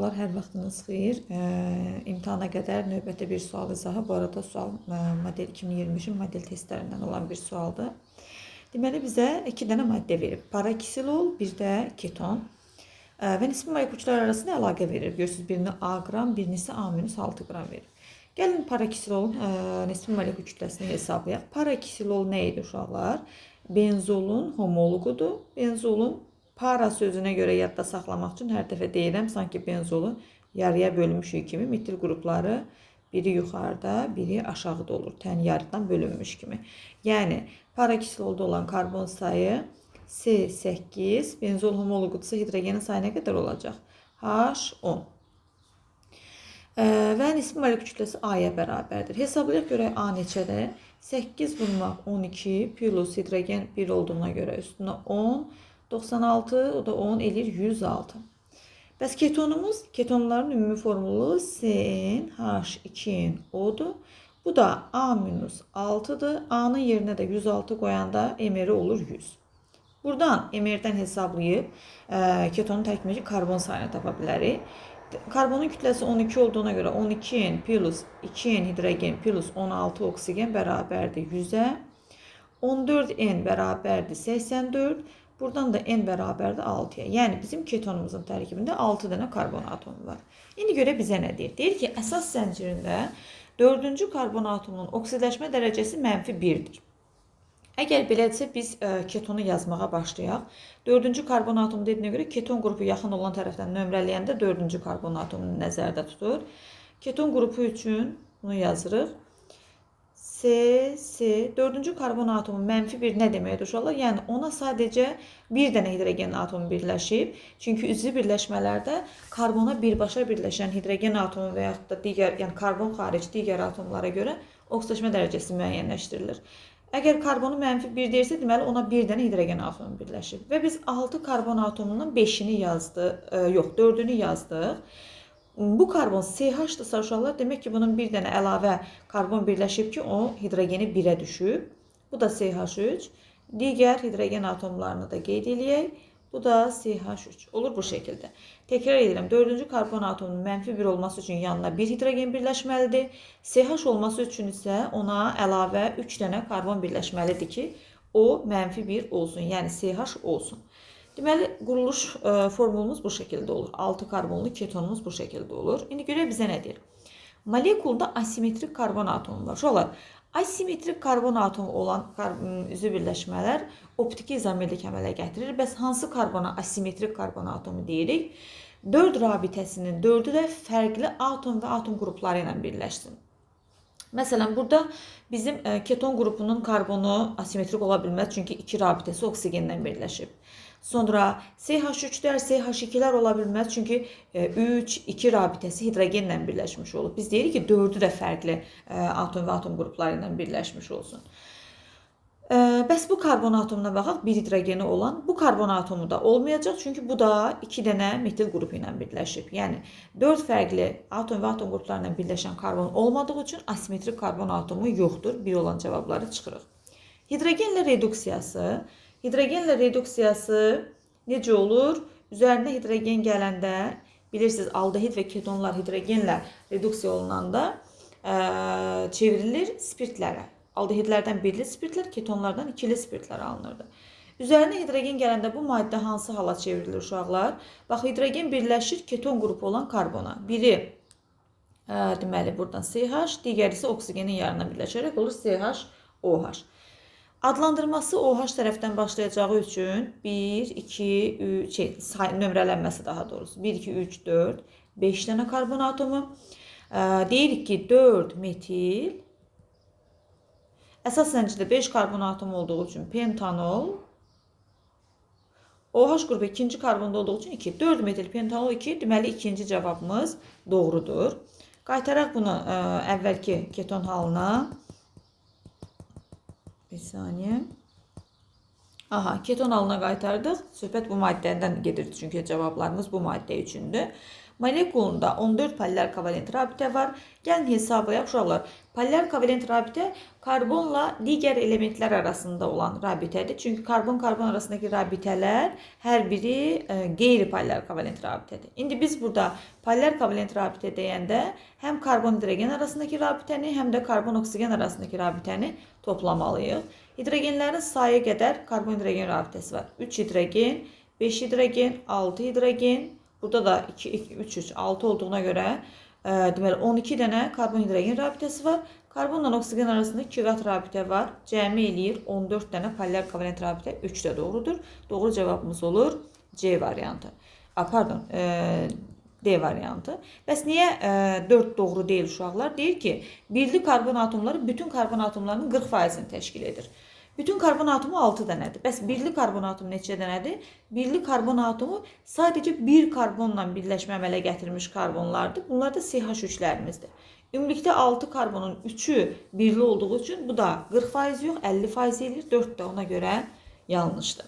Hər vaxtınız xeyir. İmtahana qədər növbəti bir sual izahı. Bu arada sual model 2023-ün model testlərindən olan bir sualdır. Deməli bizə 2 dənə maddə verib. Paraksilol, bir də keton və nisbi moleküllər arasında əlaqə verir. Görürsünüz, birini A qram, birini isə A-6 qram verir. Gəlin paraksilolun nisbi molekül kütləsini hesablayaq. Paraksilol nə idi uşaqlar? Benzolun homologudur. Benzolun para sözünə görə yadda saxlamaq üçün hər dəfə deyirəm, sanki benzolu yarıya bölünmüşük kimi metil qrupları biri yuxarıda, biri aşağıda olur. Tən yarıdan bölünmüş kimi. Yəni paraksilolda olan karbon sayı C8, benzol homologudsa hidrogenin sayı nə qədər olacaq? H10. Və nisbi molekül kütləsi A-ya bərabərdir. Hesablayaq görək A neçədir? 8 vurmaq 12 plus hidrogen 1 olduğuna görə üstünə 10, 96, o da 10 eləyir 106. Bəs ketonumuz, ketonların ümumi formulu CnH2nO'dur. Bu da A-6'dır. A'nın yerinə də 106 qoyanda MR olur 100. Buradan MR'dən hesablayıb ketonun təkmili karbon sayını tapa bilərik. Karbonun kütləsi 12 olduğuna görə 12N plus 2N hidrogen plus 16 oksigen bərabərdir 100'ə. 14N bərabərdir 84. Buradan da N bərabərdir 6'ya. Yəni bizim ketonumuzun tərkibində 6 dənə karbon atomu var. İndi görə bizə nə deyir? Deyir ki, əsas zəncirində 4-cü karbon atomunun oksidləşmə dərəcəsi -1'dir. Əgər belədirsə biz ketonu yazmağa başlayaq. 4-cü karbon atomu dediyinə görə keton qrupu yaxın olan tərəfdən nömrələyəndə 4-cü karbon atomunu nəzərdə tutur. Keton qrupu üçün bunu yazırıq. C, 4-cü karbon atomu -1 nə deməkdir uşaqlar? Yəni ona sadəcə bir dənə hidrogen atomu birləşib. Çünki üzvü birləşmələrdə karbona birbaşa birləşən hidrogen atomu və yaxud da digər, yəni karbon xarici digər atomlara görə oksidləşmə dərəcəsi müəyyənləşdirilir. Əgər karbonu -1 deyirsə, deməli ona bir dənə hidrogen atomu birləşib. Və biz 6 karbon atomunun 5'ini yazdıq, 4'ünü yazdıq. Bu karbon CH-dırsa uşaqlar, demək ki, bunun bir dənə əlavə karbon birləşib ki, o hidrogeni 1'ə düşüb. Bu da CH3. Digər hidrogen atomlarını da qeyd eləyək. Bu da CH3. Olur bu şəkildə. Təkrar edirəm. 4-cü karbon atomunun -1 olması üçün yanına bir hidrogen birləşməlidir. CH olması üçün isə ona əlavə 3 dənə karbon birləşməlidir ki, o -1 olsun. Yəni CH olsun. Deməli, quruluş formulumuz bu şəkildə olur. 6 karbonlu ketonumuz bu şəkildə olur. İndi görək bizə nə deyir? Molekulda asimetrik karbon atomu var. Uşaqlar, asimetrik karbon atomu olan üzvü birləşmələr optiki izomerlik əmələ gətirir. Bəs hansı karbona asimetrik karbon atomu deyirik? 4 rabitəsinin 4'ü də fərqli atom və atom qrupları ilə birləşsin. Məsələn, burada bizim keton qrupunun karbonu asimetrik ola bilməz, çünki 2 rabitəsi oksigenlə birləşib. Sonra CH3'lər, CH2'lər ola bilməz, çünki 3-2 rabitəsi hidrogenlə birləşmiş olub. Biz deyirik ki, 4'ü də fərqli atom və atom qrupları ilə birləşmiş olsun. Bəs bu karbon atomuna baxaq, bir hidrogeni olan. Bu karbon atomu da olmayacaq, çünki bu da 2 dənə metil qrupu ilə birləşib. Yəni 4 fərqli atom və atom qrupları ilə birləşən karbon olmadığı üçün asimetrik karbon atomu yoxdur. Bir olan cavabları çıxırıq. Hidrogenlə reduksiyası. Hidrogenlə reduksiyası necə olur? Üzərinə hidrogen gələndə, bilirsiniz, aldehid və ketonlar hidrogenlə reduksiya olunanda çevrilir spirtlərə. Aldehidlərdən birli spirtlər, ketonlardan ikili spirtlər alınırdı. Üzərinə hidrogen gələndə bu maddə hansı hala çevrilir uşaqlar? Bax, hidrogen birləşir keton qrupu olan karbona. Biri, deməli, buradan CH, digəri isə oksigenin yanına birləşərək olur CH-OH. Adlandırması OH tərəfdən başlayacağı üçün 1, 2, 3, nömrələnməsi daha doğrusu. 1, 2, 3, 4, 5 dənə karbon atomu. Deyirik ki, 4 metil. Əsas zəncirdə 5 karbon atomu olduğu üçün pentanol. OH qrupu ikinci karbonda olduğu üçün 2. 4 metil pentanol 2. Deməli, ikinci cavabımız doğrudur. Qaytaraq bunu əvvəlki keton halına. Bir saniye. Aha, keton halına qaytardıq. Söhbət bu maddədən gedirdi, çünki cavablarımız bu maddə üçündür. Molekulunda 14 polymer kovalent rabitə var. Gəlin hesablayaq uşaqlar. Polymer kovalent rabitə karbonla digər elementlər arasında olan rabitədir. Çünki karbon-karbon arasındakı rabitələr hər biri qeyri-polymer kovalent rabitədir. İndi biz burada polymer kovalent rabitə deyəndə həm karbon-hidrogen arasındakı rabitəni, həm də karbon-oksigen arasındakı rabitəni toplamalıyıq. Hidrogenlərin sayı qədər karbon-hidrogen rabitəsi var. 3 hidrogen, 5 hidrogen, 6 hidrogen. Burada da 2, 2, 3, 3, 6 olduğuna görə deməli 12 dənə karbon-hidrogen rabitəsi var. Karbonla oksigen arasında 2 qat rabitə var. Cəmi eləyir 14 dənə polymer kovalent rabitə. 3 də doğrudur. Doğru cavabımız olur C variantı. Pardon, D variantı. Bəs niyə 4 doğru deyil uşaqlar? Deyir ki, birli karbon atomları bütün karbon atomlarının 40%-ni təşkil edir. Bütün karbon atomu 6 dənədir. Bəs birli karbon atomu neçə dənədir? Birli karbon atomu sadəcə bir karbonla birləşmə əmələ gətirmiş karbonlardır. Bunlar da CH3'lərimizdir. Ümumilikdə 6 karbonun 3'ü birli olduğu üçün bu da 40% yox, 50% eləyir. 4 də ona görə yanlışdır.